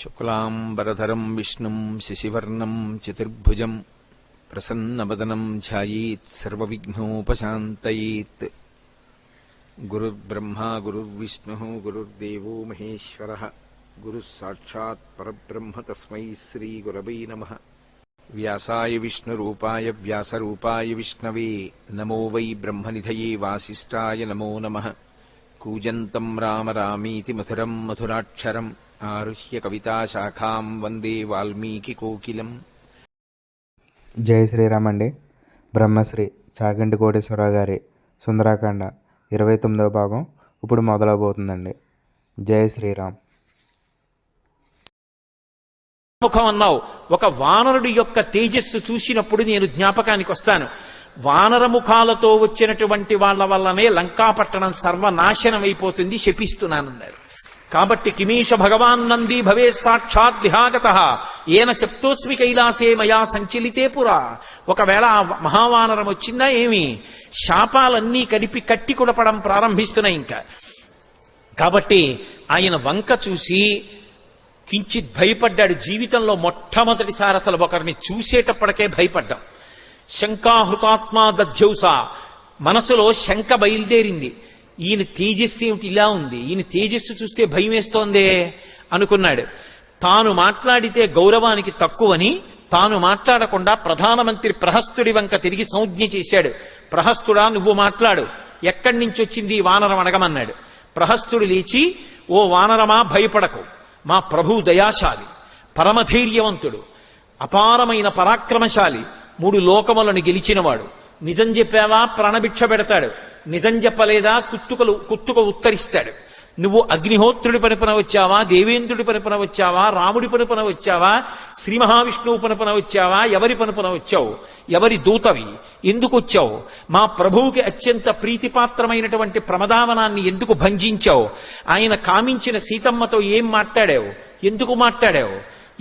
శుక్లాంబరధరం విష్ణుం శశివర్ణం చతుర్భుజం ప్రసన్నవదనం ధ్యాయేత్ సర్వవిఘ్నోపశాంతయేత్. గురుర్బ్రహ్మా గురుర్విష్ణుః గురుర్దేవో మహేశ్వరః గురుః సాక్షాత్ పరబ్రహ్మ తస్మై శ్రీగురవై నమః. వ్యాసాయ విష్ణురూపాయ వ్యాసరూపాయ విష్ణవే నమో వై బ్రహ్మనిధయే వాసిష్ఠాయ నమో నమః. కూజంతం రామ రామీతి మధురం మధురాక్షరం ఆరుహ్య కవితాశాఖాం వందే వాల్మీకి కోకిలం. జై శ్రీరామ్ అండి. బ్రహ్మశ్రీ చాగంటి కోటేశ్వరరావు గారి సుందరాకాండ 29వ భాగం ఇప్పుడు మొదలవబోతుందండి. జై శ్రీరామ్. ముఖం అన్నావు. ఒక వానరుడి యొక్క తేజస్సు చూసినప్పుడు నేను జ్ఞాపకానికి వస్తాను. వానర ముఖాలతో వచ్చినటువంటి వాళ్ళ వల్లనే లంకాపట్టణం సర్వనాశనం అయిపోతుంది, శపిస్తున్నానన్నారు. కాబట్టి కిమీష భగవాన్ నంది భవే సాక్షాత్ విహాగత ఏన శప్తోస్మి కైలాసే మయా సంచలితే పురా. ఒకవేళ ఆ మహావానరం వచ్చిందా ఏమి, శాపాలన్నీ కడిపి కట్టి కుడపడం ప్రారంభిస్తున్నాయి ఇంకా. కాబట్టి ఆయన వంక చూసి కించిత్ భయపడ్డాడు. జీవితంలో మొట్టమొదటిసారి అసలు ఒకరిని చూసేటప్పటికే భయపడ్డాం. శంకాహృతాత్మా దధ్యౌస, మనసులో శంక బయలుదేరింది. ఈయన తేజస్సు ఏమిటి ఇలా ఉంది, ఈయన తేజస్సు చూస్తే భయం వేస్తోందే అనుకున్నాడు. తాను మాట్లాడితే గౌరవానికి తక్కువని తాను మాట్లాడకుండా ప్రధానమంత్రి ప్రహస్తుడి వంక తిరిగి సంజ్ఞ చేశాడు. ప్రహస్తుడా, నువ్వు మాట్లాడు, ఎక్కడి నుంచి వచ్చింది ఈ వానరం అడగమన్నాడు. ప్రహస్తుడు లేచి, ఓ వానరమా భయపడకు, మా ప్రభు దయాశాలి, పరమధైర్యవంతుడు, అపారమైన పరాక్రమశాలి, 3 లోకములను గెలిచినవాడు. నిజం చెప్పావా ప్రాణభిక్ష పెడతాడు, నిజం చెప్పలేదా కుత్తుక ఉత్తరిస్తాడు. నువ్వు అగ్నిహోత్రుడి పనుపున వచ్చావా, దేవేంద్రుడి పనుపున వచ్చావా, రాముడి పనుపున వచ్చావా, శ్రీ మహావిష్ణువు పనుపున వచ్చావా, ఎవరి పనుపున వచ్చావు, ఎవరి దూతవి, ఎందుకు వచ్చావు, మా ప్రభువుకి అత్యంత ప్రీతిపాత్రమైనటువంటి ప్రమదావనాన్ని ఎందుకు భంజించావు, ఆయన కామించిన సీతమ్మతో ఏం మాట్లాడావు, ఎందుకు మాట్లాడావు,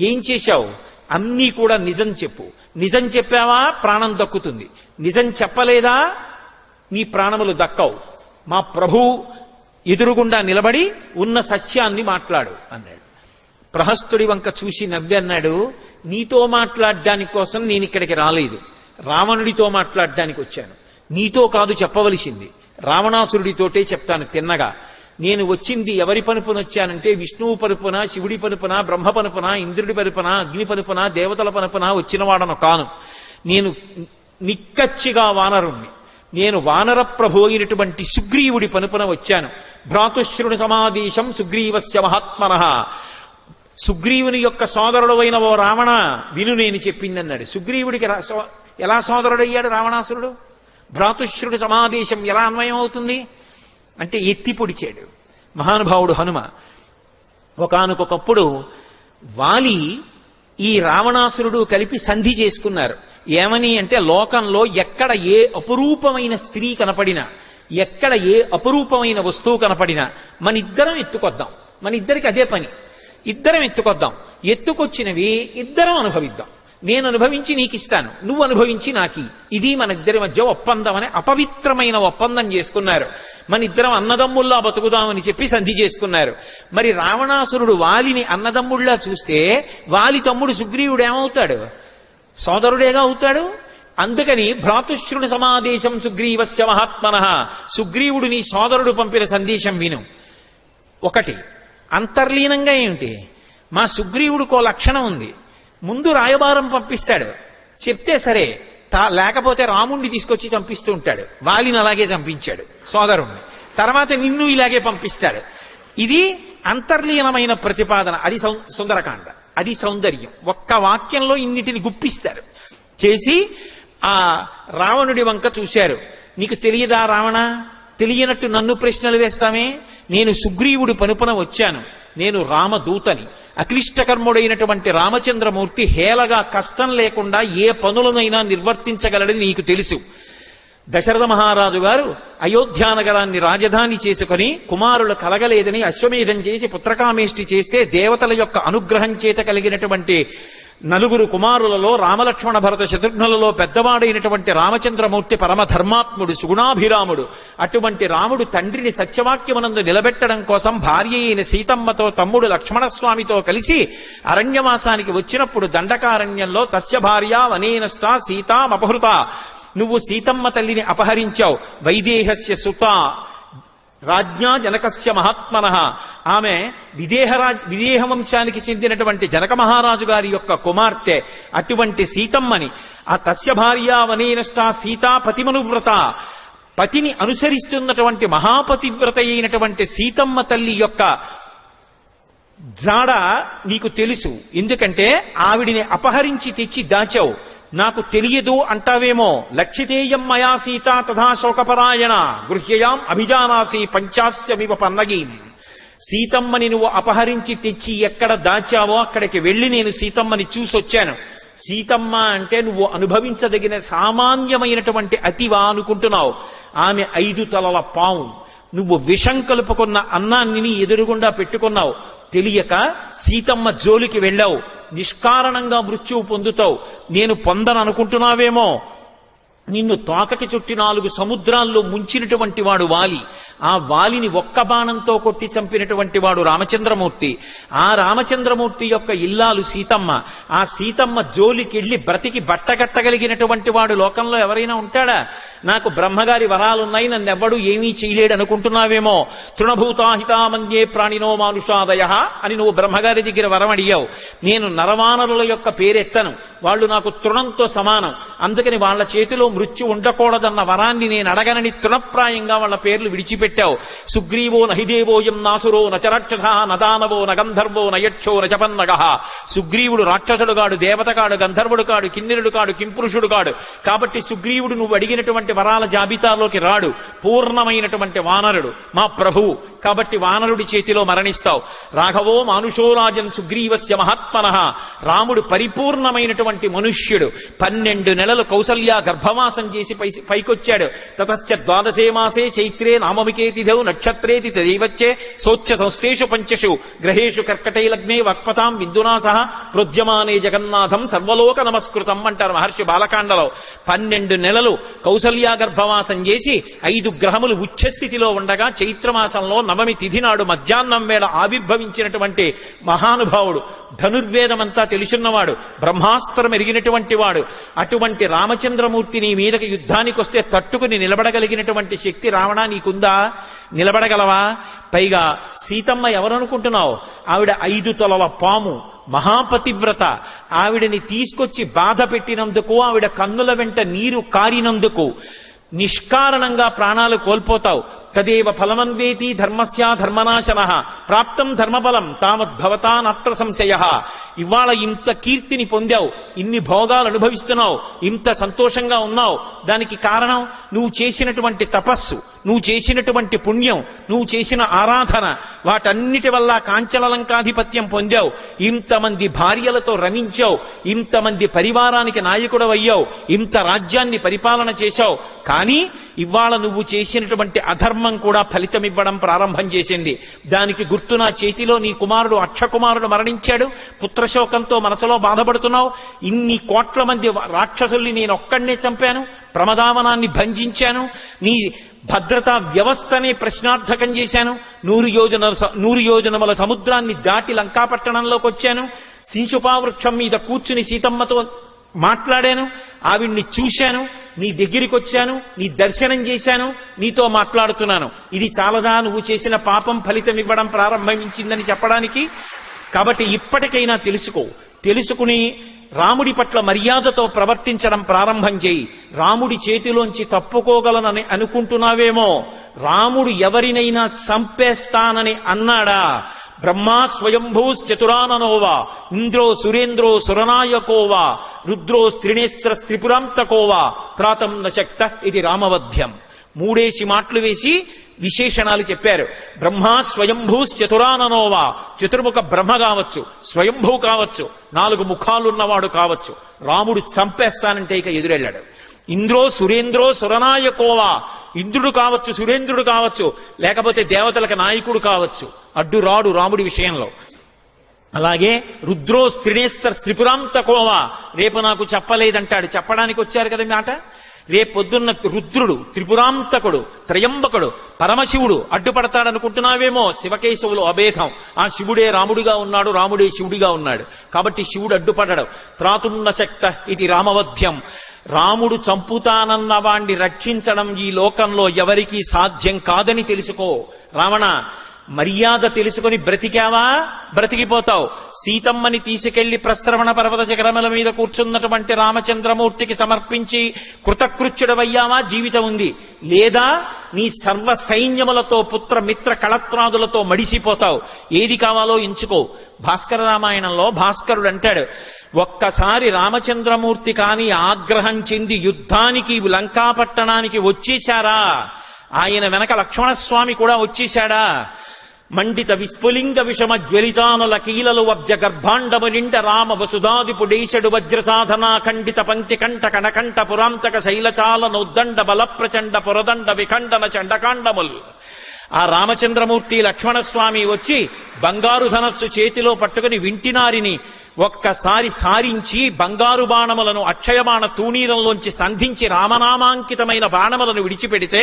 ఏం చేశావు, అన్నీ కూడా నిజం చెప్పు. నిజం చెప్పావా ప్రాణం దక్కుతుంది, నిజం చెప్పలేదా నీ ప్రాణములు దక్కవు. మా ప్రభు ఎదురుగుండా నిలబడి ఉన్న సత్యాన్ని మాట్లాడు అన్నాడు. ప్రహస్తుడి వంక చూసి నవ్వి అన్నాడు, నీతో మాట్లాడడానికి కోసం నేను ఇక్కడికి రాలేదు, రావణుడితో మాట్లాడడానికి వచ్చాను. నీతో కాదు చెప్పవలసింది, రావణాసురుడితోటే చెప్తాను తిన్నగా. నేను వచ్చింది ఎవరి పనుపున వచ్చానంటే విష్ణువు పనుపున, శివుడి పనుపున, బ్రహ్మ పనుపున, ఇంద్రుడి పనుపున, అగ్ని పనుపున, దేవతల పనుపున వచ్చినవాడను కాను. నేను నిక్కచ్చిగా వానరుణ్ణి. నేను వానర ప్రభు అయినటువంటి సుగ్రీవుడి పనుపున వచ్చాను. భ్రాతుశ్రుని సమాదేశం సుగ్రీవస్య మహాత్మనః. సుగ్రీవుని యొక్క సోదరుడు అయిన ఓ రావణ విను నేను చెప్పిందన్నాడు. సుగ్రీవుడికి ఎలా సోదరుడయ్యాడు రావణాసురుడు? భ్రాతుశ్రుడి సమాదేశం ఎలా అన్వయం అవుతుంది అంటే ఎత్తి పొడిచాడు మహానుభావుడు హనుమ. ఒకానొకప్పుడు వాలి ఈ రావణాసురుడు కలిపి సంధి చేసుకున్నారు. ఏమని అంటే, లోకంలో ఎక్కడ ఏ అపురూపమైన స్త్రీ కనపడినా, ఎక్కడ ఏ అపురూపమైన వస్తువు కనపడినా మనిద్దరం ఎత్తుకొద్దాం, మన ఇద్దరికి అదే పని, ఇద్దరం ఎత్తుకొద్దాం, ఎత్తుకొచ్చినవి ఇద్దరం అనుభవిద్దాం, నేను అనుభవించి నీకు ఇస్తాను, నువ్వు అనుభవించి నాకి, ఇది మన ఇద్దరి మధ్య ఒప్పందం అని అపవిత్రమైన ఒప్పందం చేసుకున్నారు. మన ఇద్దరం అన్నదమ్ముల్లా బతుకుదామని చెప్పి సంధి చేసుకున్నారు. మరి రావణాసురుడు వాలిని అన్నదమ్ముళ్లా చూస్తే వాలి తమ్ముడు సుగ్రీవుడు ఏమవుతాడు? సోదరుడేగా అవుతాడు. అందుకని భ్రాతుశ్రుని సమాదేశం సుగ్రీవస్య మహాత్మనః. సుగ్రీవుడు నీ సోదరుడు పంపిన సందేశం విను. ఒకటి అంతర్లీనంగా ఏమిటి, మా సుగ్రీవుడికో లక్షణం ఉంది, ముందు రాయబారం పంపిస్తాడు, చెప్తే సరే, లేకపోతే రాముణ్ణి తీసుకొచ్చి చంపిస్తూ ఉంటాడు. వాలిని అలాగే చంపించాడు సోదరుణ్ణి, తర్వాత నిన్ను ఇలాగే పంపిస్తాడు. ఇది అంతర్లీనమైన ప్రతిపాదన, అది సుందరకాండ, అది సౌందర్యం. ఒక్క వాక్యంలో ఇన్నిటిని గుప్పిస్తారు చేసి ఆ రావణుడి వంక చూశారు. నీకు తెలియదా రావణ, తెలియనట్టు నన్ను ప్రశ్నలు వేస్తామే, నేను సుగ్రీవుడి పనుపున వచ్చాను, నేను రామదూతని. అక్లిష్టకర్ముడైనటువంటి రామచంద్రమూర్తి హేళగా కష్టం లేకుండా ఏ పనులనైనా నిర్వర్తించగలడని నీకు తెలుసు. దశరథ మహారాజు గారు అయోధ్యానగరాన్ని రాజధాని చేసుకుని కుమారులు కలగలేదని అశ్వమేధం చేసి పుత్రకామేష్టి చేస్తే దేవతల యొక్క అనుగ్రహం చేత కలిగినటువంటి నలుగురు కుమారులలో రామలక్ష్మణ భరత శత్రుఘ్నులలో పెద్దవాడైనటువంటి రామచంద్రమూర్తి పరమధర్మాత్ముడు, సుగుణాభిరాముడు. అటువంటి రాముడు తండ్రిని సత్యవాక్యమునందు నిలబెట్టడం కోసం భార్య అయిన సీతమ్మతో తమ్ముడు లక్ష్మణస్వామితో కలిసి అరణ్యవాసానికి వచ్చినప్పుడు దండకారణ్యంలో తస్య భార్య వనేనష్ట సీతామపహృత, నువ్వు సీతమ్మ తల్లిని అపహరించావు, వైదేహస్య సుత రాజ్ఞా జనకస్య మహాత్మనః, ఆమె విదేహ వంశానికి చెందినటువంటి జనక మహారాజు గారి యొక్క కుమార్తె. అటువంటి సీతమ్మని ఆ తస్య భార్య వనేనష్ట సీతా పతిమనువ్రత, పతిని అనుసరిస్తున్నటువంటి మహాపతివ్రత అయినటువంటి సీతమ్మ తల్లి యొక్క జాడ నీకు తెలుసు. ఎందుకంటే ఆవిడిని అపహరించి తెచ్చి దాచావు. నాకు తెలియదు అంటావేమో, లక్షితేయం మయా సీత తథా శోకపరాయణ గృహ్యయాం అభిజానాసి పంచాస్యమివ పన్నగీం. సీతమ్మని నువ్వు అపహరించి తెచ్చి ఎక్కడ దాచావో అక్కడికి వెళ్ళి నేను సీతమ్మని చూసొచ్చాను. సీతమ్మ అంటే నువ్వు అనుభవించదగిన సామాన్యమైనటువంటి అతివా అనుకుంటున్నావు. ఆమె 5 తలల పాము. నువ్వు విషం కలుపుకున్న అన్నాన్ని ఎదురుగుండా పెట్టుకున్నావు. తెలియక సీతమ్మ జోలికి వెళ్ళావు. నిష్కారణంగా మృత్యువు పొందుతావు. నేను పొందననుకుంటున్నావేమో. నిన్ను తోకకి చుట్టి 4 సముద్రాల్లో ముంచినటువంటి వాడు వాలి. ఆ వాలిని ఒక్క బాణంతో కొట్టి చంపినటువంటి వాడు రామచంద్రమూర్తి. ఆ రామచంద్రమూర్తి యొక్క ఇల్లాలు సీతమ్మ. ఆ సీతమ్మ జోలికెళ్ళి బ్రతికి బట్టగట్టగలిగినటువంటి వాడు లోకంలో ఎవరైనా ఉంటాడా? నాకు బ్రహ్మగారి వరాలున్నాయి, నన్నెవ్వడు ఏమీ చేయలేడు అనుకుంటున్నావేమో. తృణభూతాహితామన్యే ప్రాణినో మానుషాదయ అని నువ్వు బ్రహ్మగారి దగ్గర వరం అడిగావు. నేను నరవానరుల యొక్క పేరెత్తను, వాళ్ళు నాకు తృణంతో సమానం, అందుకని వాళ్ళ చేతిలో మృత్యు ఉండకూడదన్న వరాన్ని నేను అడగనని తృణప్రాయంగా వాళ్ళ పేర్లు విడిచిపెట్టావు. సుగ్రీవో నహిదేవోయం నాసురో నచరాక్షస నదానవో నగంధర్వో నయక్షో నచపన్నగ. సుగ్రీవుడు రాక్షసుడు కాడు, దేవత కాడు, గంధర్వుడు కాడు, కిన్నెరుడు కాడు, కింపురుషుడు కాడు. కాబట్టి సుగ్రీవుడు నువ్వు అడిగినటువంటి వరాల జాబితాలోకి రాడు. పూర్ణమైనటువంటి వానరుడు, మా ప్రభువు. కాబట్టి వానరుడి చేతిలో మరణిస్తావు. రాఘవో మానుషో రాజన్ సుగ్రీవస్య మహాత్మనః. రాముడు పరిపూర్ణమైనటువంటి మనుష్యుడు. 12 నెలలు కౌసల్య గర్భవాసం చేసి పైకొచ్చాడు. తతశ్చ ద్వాదశే మాసే చైత్రే నామమికే తిథౌ నక్షత్రేతి తదైవచ్చే సోచ్య సంస్థేషు పంచషు గ్రహేషు కర్కటే లగ్నే వక్పతాం విద్యునా సహ ప్రోద్యమానే జగన్నాథం సర్వలోక నమస్కృతం అంటారు మహర్షి బాలకాండలో. 12 నెలలు కౌసల్య గర్భవాసం చేసి 5 గ్రహములు ఉచ్చస్థితిలో ఉండగా చైత్రమాసంలో నవమి తిథి నాడు మధ్యాహ్నం వేళ ఆవిర్భవించినటువంటి మహానుభావుడు. ధనుర్వేదమంతా తెలుసున్నవాడు, బ్రహ్మాస్త్రం ఎరిగినటువంటి వాడు. అటువంటి రామచంద్రమూర్తి నీ మీదకి యుద్ధానికి వస్తే తట్టుకుని నిలబడగలిగినటువంటి శక్తి రావణ నీకుందా? నిలబడగలవా? పైగా సీతమ్మ ఎవరనుకుంటున్నావు? ఆవిడ 5 తలల పాము, మహాపతివ్రత. ఆవిడని తీసుకొచ్చి బాధ పెట్టినందుకు, ఆవిడ కన్నుల వెంట నీరు కారినందుకు నిష్కారణంగా ప్రాణాలు కోల్పోతావు. తదేవ ఫలమన్వేతి ధర్మస్యా ధర్మనాశనః ప్రాప్తం ధర్మఫలం తావద్భవతా నాత్ర సంశయః. ఇవాళ ఇంత కీర్తిని పొందావు, ఇన్ని భోగాలు అనుభవిస్తున్నావు, ఇంత సంతోషంగా ఉన్నావు. దానికి కారణం నువ్వు చేసినటువంటి తపస్సు, నువ్వు చేసినటువంటి పుణ్యం, నువ్వు చేసిన ఆరాధన. వాటన్నిటి వల్ల కాంచలలంకాధిపత్యం పొందావు. ఇంతమంది భార్యలతో రమించావు, ఇంతమంది పరివారానికి నాయకుడవయ్యావు, ఇంత రాజ్యాన్ని పరిపాలన చేశావు. కానీ ఇవాళ నువ్వు చేసినటువంటి అధర్మం కూడా ఫలితం ఇవ్వడం ప్రారంభం చేసింది. దానికి గుర్తు నా చేతిలో నీ కుమారుడు అక్షకుమారుడు మరణించాడు. పుత్రశోకంతో మనసులో బాధపడుతున్నావు. ఇన్ని కోట్ల మంది రాక్షసుల్ని నేను ఒక్కడనే చంపాను, ప్రమదావనాన్ని భంజించాను, నీ భద్రతా వ్యవస్థనే ప్రశ్నార్థకం చేశాను, 100 యోజనముల సముద్రాన్ని దాటి లంకాపట్టణంలోకి వచ్చాను, శీశుపావృక్షం మీద కూర్చుని సీతమ్మతో మాట్లాడాను, ఆవిడ్ని చూశాను, నీ దగ్గరికి వచ్చాను, నీ దర్శనం చేశాను, నీతో మాట్లాడుతున్నాను. ఇది చాలదా నువ్వు చేసిన పాపం ఫలితం ఇవ్వడం ప్రారంభించిందని చెప్పడానికి? కాబట్టి ఇప్పటికైనా తెలుసుకుని రాముడి పట్ల మర్యాదతో ప్రవర్తించడం ప్రారంభం చేయి. రాముడి చేతిలోంచి తప్పుకోగలనని అనుకుంటున్నావేమో. రాముడు ఎవరినైనా చంపేస్తానని అన్నాడా? బ్రహ్మా స్వయంభూశ్చతురాననోవా ఇంద్రో సురేంద్రో సురనాయకోవా రుద్రో స్త్రినేస్త్ర త్రిపురాంతకోవా త్రాతం నశక్త ఇది రామవధ్యం. 3 మాటలు వేసి విశేషణాలు చెప్పారు. బ్రహ్మా స్వయంభూశ్చతురాననోవా, చతుర్ముఖ బ్రహ్మ కావచ్చు, స్వయంభూ కావచ్చు, 4 ముఖాలున్నవాడు కావచ్చు. రాముడు చంపేస్తానంటే ఇక ఎదురెళ్ళాడు. ఇంద్రో సురేంద్రో సురనాయకోవా, ఇంద్రుడు కావచ్చు, సురేంద్రుడు కావచ్చు, లేకపోతే దేవతలకు నాయకుడు కావచ్చు, అడ్డు రాడు రాముడి విషయంలో. అలాగే రుద్రో స్త్రినేస్తర్ త్రిపురాంతకోవా రేపు నాకు చెప్పలేదంటాడు. చెప్పడానికి వచ్చారు కదా మాట. రేపొద్దున్న రుద్రుడు, త్రిపురాంతకుడు, త్రయంబకుడు, పరమశివుడు అడ్డుపడతాడనుకుంటున్నావేమో. శివకేశవులు అభేదం. ఆ శివుడే రాముడిగా ఉన్నాడు, రాముడే శివుడిగా ఉన్నాడు. కాబట్టి శివుడు అడ్డుపడడు. త్రాతున్న శక్త ఇది రామవధ్యం. రాముడు చంపుతానన్న వాణ్ణి రక్షించడం ఈ లోకంలో ఎవరికీ సాధ్యం కాదని తెలుసుకో. రావణ, మర్యాద తెలుసుకొని బ్రతికావా బ్రతికిపోతావు. సీతమ్మని తీసుకెళ్లి ప్రస్రవణ పర్వత శిఖరముల మీద కూర్చున్నటువంటి రామచంద్రమూర్తికి సమర్పించి కృతకృత్యుడవయ్యావా జీవితం ఉంది. లేదా నీ సర్వ సైన్యములతో పుత్ర మిత్ర కళత్రాదులతో మడిసిపోతావు. ఏది కావాలో ఎంచుకో. భాస్కర రామాయణంలో భాస్కరుడు అంటాడు, ఒక్కసారి రామచంద్రమూర్తి కాని ఆగ్రహం చెంది యుద్ధానికి లంకాపట్టణానికి వచ్చేశారా, ఆయన వెనక లక్ష్మణస్వామి కూడా వచ్చేశాడా, మండిత విస్ఫులింగ విషమ జ్వలితానుల కీలలు వబ్జ గర్భాండము నిండ రామ వసుధాదిపుడేశడు వజ్ర సాధనా ఖండిత పంక్తి కంఠ కణకంఠ పురాంతక శైలచాల నౌద్దండ బల ప్రచండ పురదండ విఖండన చండకాండముల్. ఆ రామచంద్రమూర్తి లక్ష్మణస్వామి వచ్చి బంగారు ధనస్సు చేతిలో పట్టుకుని వింటినారిని ఒక్కసారి సారించి బంగారు బాణములను అక్షయబాణ తూణీరంలోంచి సంధించి రామనామాంకితమైన బాణములను విడిచిపెడితే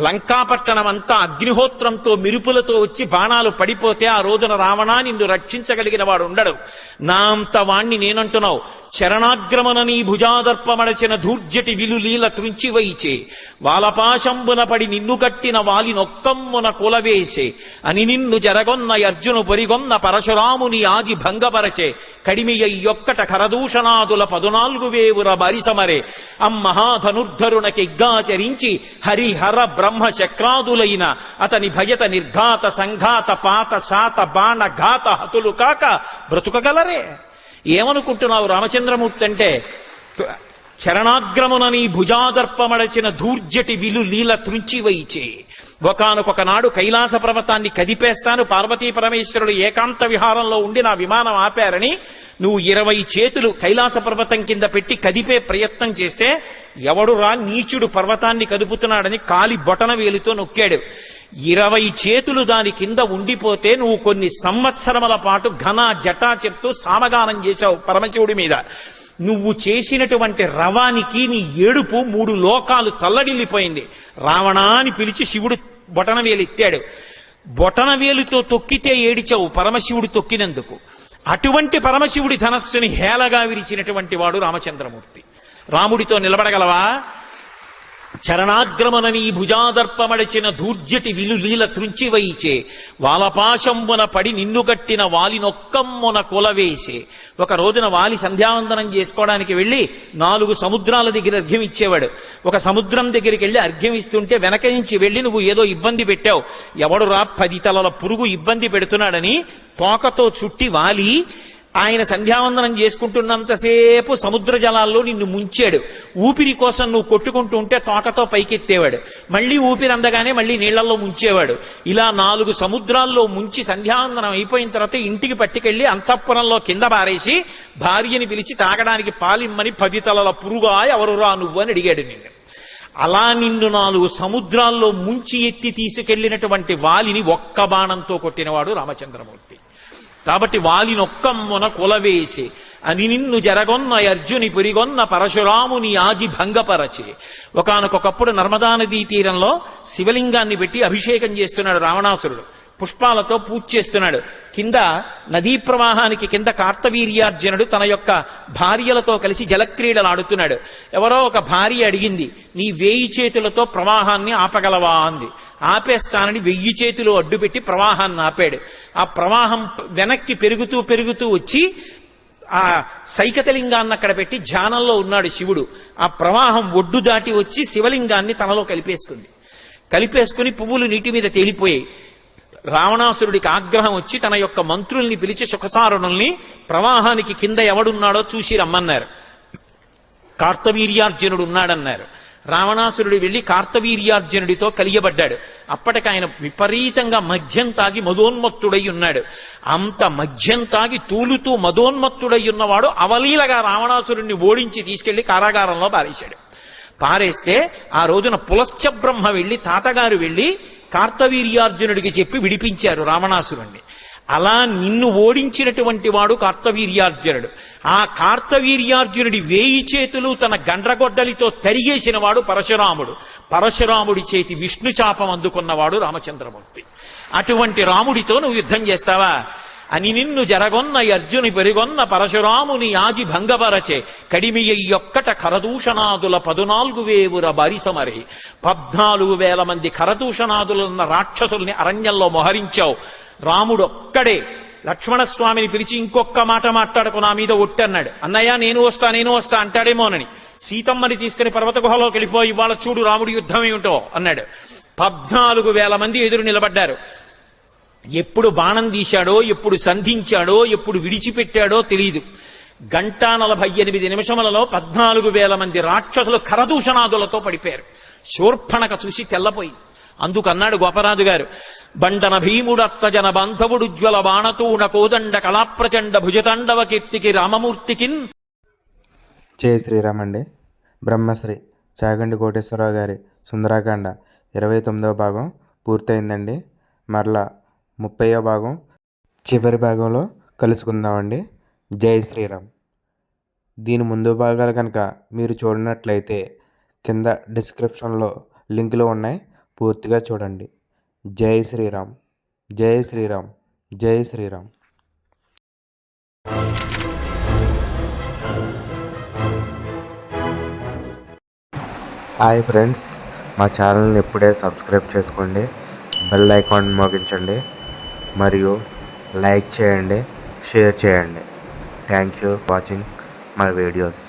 లంకాపట్టణం అంతా అగ్నిహోత్రంతో మిరుపులతో వచ్చి బాణాలు పడిపోతే ఆ రోజున రావణా నిన్ను రక్షించగలిగిన వాడు ఉండడు. నా అంత వాణ్ణి నేనంటున్నావు. చరణాగ్రమణ నీ భుజాదర్పమడచిన ధూర్జటి విలులీల త్రుంచివైచే వాలపాశంబున పడి నిన్ను కట్టిన వాలి నొక్కమ్మున కులవేసే అని నిన్ను జరగొన్న అర్జును పొరిగొన్న పరశురాముని ఆజి భంగపరచే కడిమియొక్కట కరదూషణాదుల 14,000 బారిసమరే అమ్మహాధనుర్ధరునకిగ్గాచరించి హరిహర బ్రహ్మ శక్రాదులైన అతని భయత నిర్ఘాత సంఘాత పాత శాత బాణ ఘాత హతులు కాక బ్రతుకగలరే. ఏమనుకుంటున్నావు రామచంద్రమూర్తి అంటే? చరణాగ్రమున నీ భుజాదర్పమడచిన ధూర్జటి విలు లీల త్రుంచివైచే. ఒకనొక నాడు కైలాస పర్వతాన్ని కదిపేస్తాను, పార్వతీ పరమేశ్వరుడు ఏకాంత విహారంలో ఉండి నా విమానం ఆపారని నువ్వు 20 చేతులు కైలాస పర్వతం కింద పెట్టి కదిపే ప్రయత్నం చేస్తే ఎవడురా నీచుడు పర్వతాన్ని కదుపుతున్నాడని కాలి బొటన వేలితో నొక్కాడు. 20 చేతులు దాని కింద ఉండిపోతే నువ్వు కొన్ని సంవత్సరముల పాటు ఘన జటా చెప్తూ సామగానం చేశావు పరమశివుడి మీద. నువ్వు చేసినటువంటి రవానికి నీ ఏడుపు 3 లోకాలు తల్లడిల్లిపోయింది. రావణ అని పిలిచి శివుడు బొటనవేలు ఎత్తాడు. బొటనవేలుతో తొక్కితే ఏడిచావు పరమశివుడు తొక్కినందుకు. అటువంటి పరమశివుడి ధనస్సుని హేళగా విరిచినటువంటి వాడు రామచంద్రమూర్తి. రాముడితో నిలబడగలవా? చరణాగ్రమణ నీ భుజాదర్పమడచిన ధూర్జటి విలులీల త్రుంచివైచే వాలపాశంబున పడి నిన్ను గట్టిన వాలినొక్కమ్మున కులవేసే. ఒక రోజున వాలి సంధ్యావందనం చేసుకోవడానికి వెళ్ళి 4 సముద్రాల దగ్గర అర్ఘ్యం ఇచ్చేవాడు. ఒక సముద్రం దగ్గరికి వెళ్ళి అర్ఘ్యం ఇస్తుంటే వెనక నుంచి వెళ్ళి నువ్వు ఏదో ఇబ్బంది పెట్టావు, ఎవడురా 10 తలల పురుగు ఇబ్బంది పెడుతున్నాడని తోకతో చుట్టి వాలి ఆయన సంధ్యావందనం చేసుకుంటున్నంతసేపు సముద్ర జలాల్లో నిన్ను ముంచాడు. ఊపిరి కోసం నువ్వు కొట్టుకుంటూ ఉంటే తోకతో పైకెత్తేవాడు, మళ్ళీ ఊపిరి అందగానే మళ్ళీ నీళ్లలో ముంచేవాడు. ఇలా 4 సముద్రాల్లో ముంచి సంధ్యావందనం అయిపోయిన తర్వాత ఇంటికి పట్టుకెళ్లి అంతఃపురంలో కింద పారేసి భార్యని పిలిచి తాగడానికి పాలిమ్మని 10 తలల పురుగా ఎవరురా నువ్వు అని అడిగాడు నిన్ను. అలా నిన్ను 4 సముద్రాల్లో ముంచి ఎత్తి తీసుకెళ్లినటువంటి వాలిని ఒక్క బాణంతో కొట్టినవాడు రామచంద్రమూర్తి. కాబట్టి వాలినొక్కమ్మున కులవేసి అని నిన్ను జరగొన్న అర్జుని పురిగొన్న పరశురాముని ఆజి భంగపరచి. ఒకానొకప్పుడు నర్మదా నదీ తీరంలో శివలింగాన్ని పెట్టి అభిషేకం చేస్తున్నాడు రావణాసురుడు. పుష్పాలతో పూజ చేస్తున్నాడు. కింద నదీ ప్రవాహానికి కింద కార్తవీర్యార్జునుడు తన యొక్క భార్యలతో కలిసి జలక్రీడలు ఆడుతున్నాడు. ఎవరో ఒక భార్య అడిగింది, నీ 1000 చేతులతో ప్రవాహాన్ని ఆపగలవా అంది. ఆపేస్తానని 1000 చేతులు అడ్డుపెట్టి ప్రవాహాన్ని ఆపాడు. ఆ ప్రవాహం వెనక్కి పెరుగుతూ పెరుగుతూ వచ్చి ఆ సైకతలింగాన్ని అక్కడ పెట్టి ధ్యానంలో ఉన్నాడు శివుడు. ఆ ప్రవాహం ఒడ్డు దాటి వచ్చి శివలింగాన్ని తనలో కలిపేసుకుని పువ్వులు నీటి మీద తేలిపోయాయి. రావణాసురుడికి ఆగ్రహం వచ్చి తన యొక్క మంత్రుల్ని పిలిచి సుఖసారుణుల్ని ప్రవాహానికి కింద ఎవడున్నాడో చూసి రమ్మన్నారు. కార్తవీర్యార్జునుడు ఉన్నాడన్నారు. రావణాసురుడు వెళ్లి కార్తవీర్యార్జునుడితో కలియబడ్డాడు. అప్పటికాయన విపరీతంగా మద్యం తాగి మదోన్మత్తుడై ఉన్నాడు. అంత మద్యం తాగి తూలుతూ మదోన్మత్తుడై ఉన్నవాడు అవలీలగా రావణాసురుడిని ఓడించి తీసుకెళ్లి కారాగారంలో పారేస్తే ఆ రోజున పులశ్చ బ్రహ్మ వెళ్లి తాతగారు వెళ్లి కార్తవీర్యార్జునుడికి చెప్పి విడిపించారు రావణాసురుణ్ణి. అలా నిన్ను ఓడించినటువంటి వాడు కార్తవీర్యార్జునుడు. ఆ కార్తవీర్యార్జునుడి 1000 చేతులు తన గండ్రగొడ్డలితో తరిగేసిన వాడు పరశురాముడు. పరశురాముడి చేతి విష్ణు చాపం అందుకున్నవాడు రామచంద్రమూర్తి. అటువంటి రాముడితో నువ్వు యుద్ధం చేస్తావా? అని నిన్ను జరగొన్న అర్జుని పెరుగొన్న పరశురాముని యాజి భంగపరచే కడిమియ్యొక్కట కరదూషణాదుల 14,000 బారిసమరే. 14,000 మంది కరదూషణాదులున్న రాక్షసుల్ని అరణ్యంలో మోహరించావు. రాముడు ఒక్కడే లక్ష్మణస్వామిని పిలిచి ఇంకొక్క మాట మాట్లాడకు, నా మీద ఒట్టన్నాడు. అన్నయ్య నేను వస్తా అంటాడేమోనని సీతమ్మని తీసుకుని పర్వత గుహలోకి వెళ్ళిపోయి ఇవాళ చూడు రాముడి యుద్ధం ఏమిటో అన్నాడు. 14,000 మంది ఎదురు నిలబడ్డారు. ఎప్పుడు బాణం తీశాడో, ఎప్పుడు సంధించాడో, ఎప్పుడు విడిచిపెట్టాడో తెలియదు. 1:48 నిమిషములలో 14,000 మంది రాక్షసులు కరదూషణాదులతో పడిపోయారు. శూర్పణక చూసి తెల్లపోయింది. అందుకన్నాడు గోపరాజు గారు, బండన భీముడత్తజన బాంధవుడు జ్వల బాణతూణ కోదండ కళాప్రచండ భుజతాండవ కీర్తికి రామమూర్తికిన్. జై శ్రీరామ్ అండి. బ్రహ్మశ్రీ చాగంటి కోటేశ్వరరావు గారి సుందరాకాండ 29వ భాగం పూర్తయిందండి. మరలా 30వ భాగం చివరి భాగంలో కలుసుకుందామండి. జై శ్రీరామ్. దీని ముందు భాగాలు కనుక మీరు చూడనట్లయితే కింద డిస్క్రిప్షన్లో లింకులు ఉన్నాయి, పూర్తిగా చూడండి. జై శ్రీరామ్, జై శ్రీరామ్, జై శ్రీరామ్. హాయ్ ఫ్రెండ్స్, మా ఛానల్ని ఇప్పుడే సబ్స్క్రైబ్ చేసుకోండి, బెల్ ఐకాన్ మోగించండి మరియు లైక్ చేయండి, షేర్ చేయండి. Thank you watching my videos.